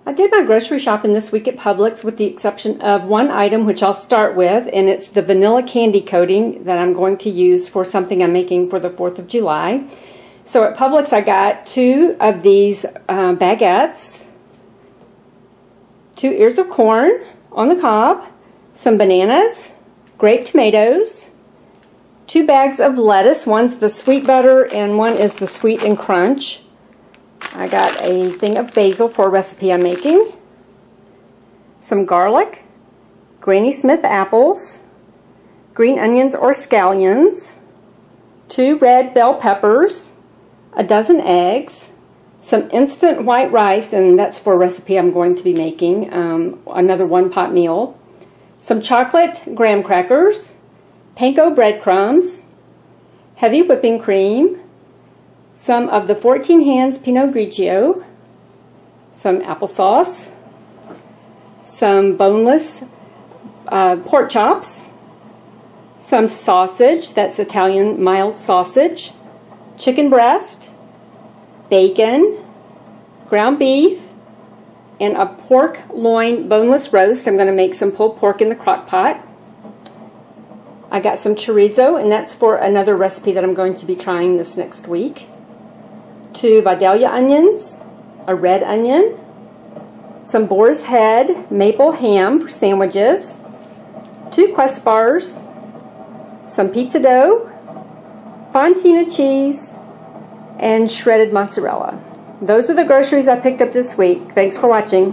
I did my grocery shopping this week at Publix with the exception of one item, which I'll start with, and it's the vanilla candy coating that I'm going to use for something I'm making for the 4th of July. So at Publix I got 2 of these baguettes, 2 ears of corn on the cob, some bananas, grape tomatoes, 2 bags of lettuce. One's the sweet butter and one is the sweet and crunch. I got a thing of basil for a recipe I'm making, some garlic, Granny Smith apples, green onions or scallions, 2 red bell peppers, a dozen eggs, some instant white rice, and that's for a recipe I'm going to be making, another one-pot meal, some chocolate graham crackers, panko breadcrumbs, heavy whipping cream, some of the 14 Hands Pinot Grigio, some applesauce, some boneless pork chops, some sausage, that's Italian mild sausage, chicken breast, bacon, ground beef, and a pork loin boneless roast. I'm going to make some pulled pork in the crock pot. I got some chorizo, and that's for another recipe that I'm going to be trying this next week. 2 Vidalia onions, a red onion, some boar's head maple ham for sandwiches, 2 Quest bars, some pizza dough, fontina cheese, and shredded mozzarella. Those are the groceries I picked up this week. Thanks for watching.